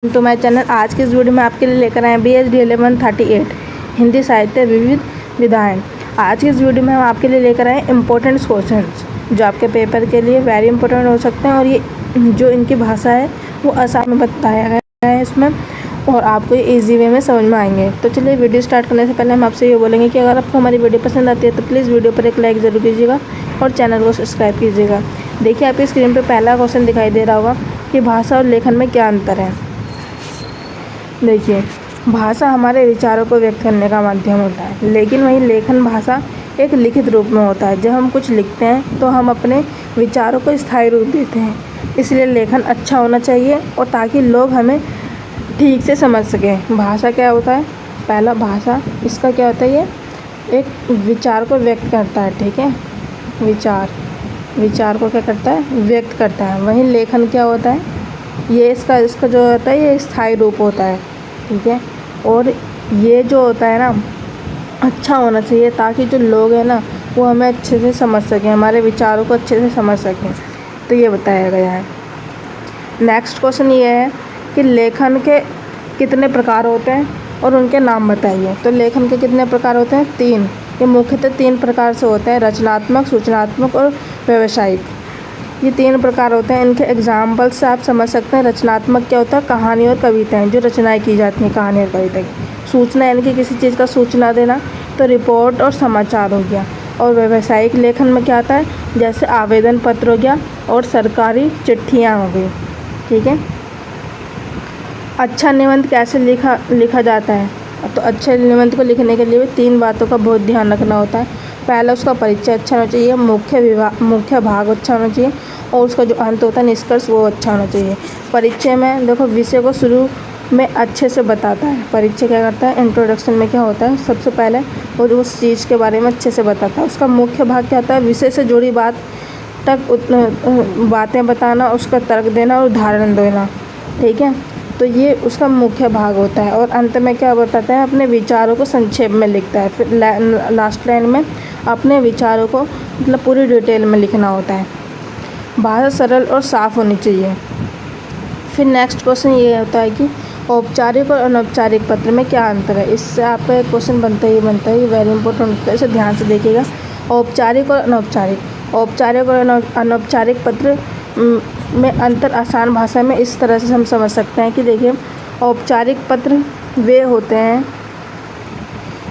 तो my channel. आज के इस वीडियो में आपके लिए लेकर आए BHD 1138 हिंदी साहित्य विविध विधाएं। आज की इस वीडियो में हम आपके लिए लेकर आए इंपॉर्टेंट क्वेश्चंस जो आपके पेपर के लिए वेरी इंपॉर्टेंट हो सकते हैं, और ये जो इनकी भाषा है वो आसान में बताया गया है इसमें, और आपको ये ईजी वे में समझ में आएंगे। तो चलिए वीडियो स्टार्ट करने से पहले हम आपसे ये बोलेंगे कि अगर आपको हमारी वीडियो पसंद आती है तो प्लीज़ वीडियो पर एक लाइक ज़रूर कीजिएगा और चैनल को सब्सक्राइब कीजिएगा। देखिए आपकी स्क्रीन पर पहला क्वेश्चन दिखाई दे रहा होगा कि भाषा और लेखन में क्या अंतर है। देखिए, भाषा हमारे विचारों को व्यक्त करने का माध्यम होता है, लेकिन वहीं लेखन भाषा एक लिखित रूप में होता है। जब हम कुछ लिखते हैं तो हम अपने विचारों को स्थायी रूप देते हैं। इसलिए लेखन अच्छा होना चाहिए और ताकि लोग हमें ठीक से समझ सकें। भाषा क्या होता है? पहला, भाषा इसका क्या होता है, ये एक विचार को व्यक्त करता है। ठीक है, विचार को क्या करता है? व्यक्त करता है। वहीं लेखन क्या होता है? ये इसका जो होता है ये स्थायी रूप होता है। ठीक है, और ये जो होता है ना, अच्छा होना चाहिए ताकि जो लोग हैं ना वो हमें अच्छे से समझ सकें, हमारे विचारों को अच्छे से समझ सकें। तो ये बताया गया है। नेक्स्ट क्वेश्चन ये है कि लेखन के कितने प्रकार होते हैं और उनके नाम बताइए। तो लेखन के कितने प्रकार होते हैं? 3। ये मुख्यतः 3 प्रकार से होते हैं: रचनात्मक, सूचनात्मक और व्यावसायिक। ये 3 प्रकार होते हैं। इनके एग्जाम्पल से आप समझ सकते हैं। रचनात्मक क्या होता है? कहानी और कविताएं, जो रचनाएं की जाती हैं कहानी और कविता की। सूचना यानी कि किसी चीज़ का सूचना देना, तो रिपोर्ट और समाचार हो गया। और व्यावसायिक लेखन में क्या आता है? जैसे आवेदन पत्र हो गया और सरकारी चिट्ठियाँ हो गई। ठीक है, अच्छा निबंध कैसे लिखा जाता है? तो अच्छे निबंध को लिखने के लिए 3 बातों का बहुत ध्यान रखना होता है। पहला, उसका परिचय अच्छा होना चाहिए, मुख्य भाग अच्छा होना चाहिए, और उसका जो अंत होता है निष्कर्ष वो अच्छा होना चाहिए। परिचय में देखो, विषय को शुरू में अच्छे से बताता है। परिचय क्या करता है? इंट्रोडक्शन में क्या होता है? सबसे पहले वो उस चीज़ के बारे में अच्छे से बताता है। उसका मुख्य भाग क्या होता है? विषय से जुड़ी बातें बताना, उसका तर्क देना और उदाहरण देना। ठीक है, तो ये उसका मुख्य भाग होता है। और अंत में क्या बताता है? अपने विचारों को संक्षेप में लिखता है। फिर लास्ट लाइन में अपने विचारों को मतलब पूरी डिटेल में लिखना होता है। भाषा सरल और साफ होनी चाहिए। फिर नेक्स्ट क्वेश्चन ये होता है कि औपचारिक और अनौपचारिक पत्र में क्या अंतर है। इससे आपका एक क्वेश्चन बनता ही ये वेरी इंपॉर्टेंट होता है, इसे ध्यान से देखिएगा। औपचारिक और अनौपचारिक पत्र में अंतर आसान भाषा में इस तरह से हम समझ सकते हैं कि देखिए, औपचारिक पत्र वे होते हैं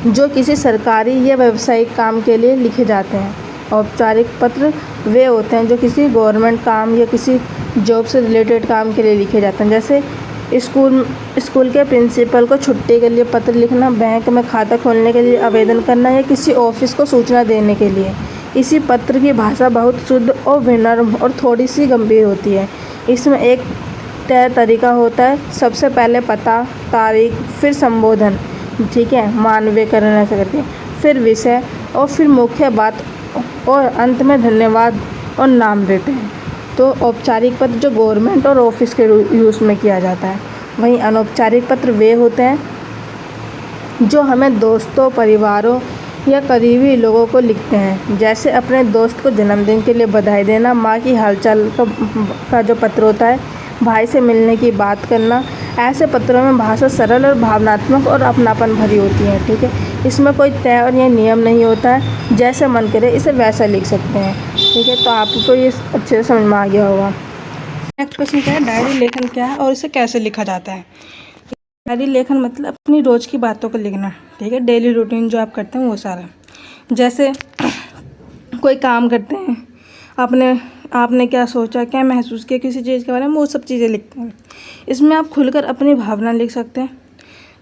जो किसी सरकारी या व्यावसायिक काम के लिए लिखे जाते हैं। औपचारिक पत्र वे होते हैं जो किसी गवर्नमेंट काम या किसी जॉब से रिलेटेड काम के लिए लिखे जाते हैं। जैसे स्कूल के प्रिंसिपल को छुट्टी के लिए पत्र लिखना, बैंक में खाता खोलने के लिए आवेदन करना, या किसी ऑफिस को सूचना देने के लिए। इसी पत्र की भाषा बहुत शुद्ध और विनम्र और थोड़ी सी गंभीर होती है। इसमें एक तय तरीका होता है। सबसे पहले पता, तारीख, फिर संबोधन, ठीक है, मानवीकरण ऐसे करके, फिर विषय, और फिर मुख्य बात, और अंत में धन्यवाद और नाम देते हैं। तो औपचारिक पत्र जो गवर्नमेंट और ऑफिस के यूज़ में किया जाता है। वहीं अनौपचारिक पत्र वे होते हैं जो हमें दोस्तों, परिवारों या करीबी लोगों को लिखते हैं। जैसे अपने दोस्त को जन्मदिन के लिए बधाई देना, माँ की हालचाल का जो पत्र होता है, भाई से मिलने की बात करना। ऐसे पत्रों में भाषा सरल और भावनात्मक और अपनापन भरी होती है। ठीक है, इसमें कोई तय और ये नियम नहीं होता है, जैसे मन करे इसे वैसा लिख सकते हैं। ठीक है, तो आपको ये अच्छे से समझ में आ गया होगा। नेक्स्ट क्वेश्चन क्या है? डायरी लेखन क्या है और इसे कैसे लिखा जाता है। डायरी लेखन मतलब अपनी रोज़ की बातों को लिखना। ठीक है, डेली रूटीन जो आप करते हैं वो सारा। जैसे कोई काम करते हैं, आपने क्या सोचा, क्या महसूस किया किसी चीज़ के बारे में, वो सब चीज़ें लिखते हैं। इसमें आप खुलकर अपनी भावना लिख सकते हैं।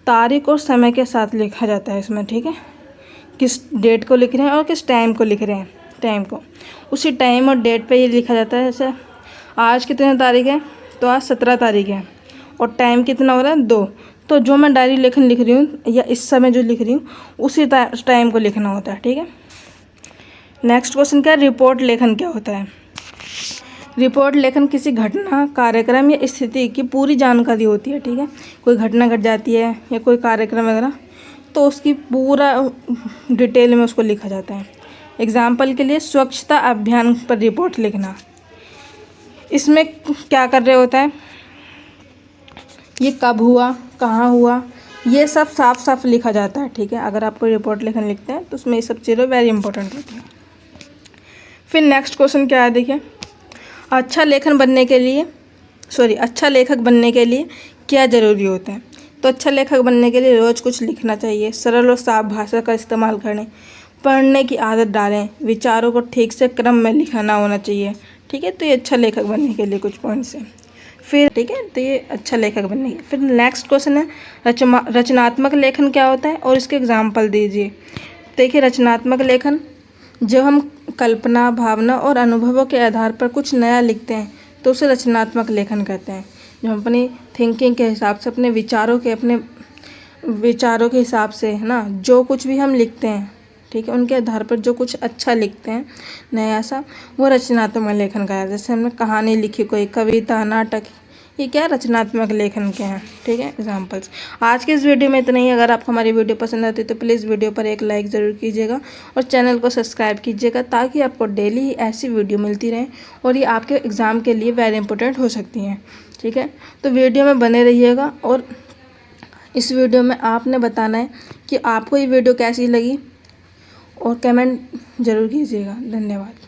तारीख और समय के साथ लिखा जाता है इसमें। ठीक है, किस डेट को लिख रहे हैं और किस टाइम को लिख रहे हैं। टाइम को उसी टाइम और डेट पे ये लिखा जाता है। जैसे आज कितनी तारीख है? तो आज 17 तारीख है, और टाइम कितना हो रहा है? 2। तो जो मैं डायरी लेखन लिख रही हूँ या इस समय जो लिख रही हूँ उसी टाइम को लिखना होता है। ठीक है, नेक्स्ट क्वेश्चन क्या है? रिपोर्ट लेखन क्या होता है। रिपोर्ट लेखन किसी घटना, कार्यक्रम या स्थिति की पूरी जानकारी होती है। ठीक है, कोई घटना घट जाती है या कोई कार्यक्रम वगैरह, तो उसकी पूरा डिटेल में उसको लिखा जाता है। एग्जाम्पल के लिए स्वच्छता अभियान पर रिपोर्ट लिखना। इसमें क्या कर रहे होता है? ये कब हुआ, कहाँ हुआ, ये सब साफ साफ लिखा जाता है। ठीक है, अगर आप कोई रिपोर्ट लेखन लिखते हैं तो उसमें ये सब चीज़ें वेरी इंपॉर्टेंट होती हैं। फिर नेक्स्ट क्वेश्चन क्या है, देखिए, अच्छा लेखक बनने के लिए क्या ज़रूरी होता है। तो अच्छा लेखक बनने के लिए रोज़ कुछ लिखना चाहिए, सरल और साफ भाषा का इस्तेमाल करें, पढ़ने की आदत डालें, विचारों को ठीक से क्रम में लिखाना होना चाहिए। ठीक है, तो ये अच्छा लेखक बनने के लिए कुछ पॉइंट्स हैं। फिर ठीक है, तो ये अच्छा लेखक बनने के फिर नेक्स्ट क्वेश्चन है, रचनात्मक लेखन क्या होता है और इसके एग्जाम्पल दीजिए। देखिए, रचनात्मक लेखन जब हम कल्पना, भावना और अनुभवों के आधार पर कुछ नया लिखते हैं तो उसे रचनात्मक लेखन कहते हैं। जो हम अपनी थिंकिंग के हिसाब से, अपने विचारों के हिसाब से, है ना, जो कुछ भी हम लिखते हैं, ठीक है, उनके आधार पर जो कुछ अच्छा लिखते हैं नया सा, वो रचनात्मक लेखन का है। जैसे हमने कहानी लिखी, कोई कविता, नाटक, ये क्या रचनात्मक लेखन के हैं। ठीक है, एग्जाम्पल्स। आज के इस वीडियो में इतना ही। अगर आपको हमारी वीडियो पसंद आती है तो प्लीज़ वीडियो पर एक लाइक ज़रूर कीजिएगा और चैनल को सब्सक्राइब कीजिएगा, ताकि आपको डेली ऐसी वीडियो मिलती रहे और ये आपके एग्ज़ाम के लिए वेरी इंपॉर्टेंट हो सकती हैं। ठीक है, तो वीडियो में बने रहिएगा और इस वीडियो में आपने बताना है कि आपको ये वीडियो कैसी लगी और कमेंट ज़रूर कीजिएगा। धन्यवाद।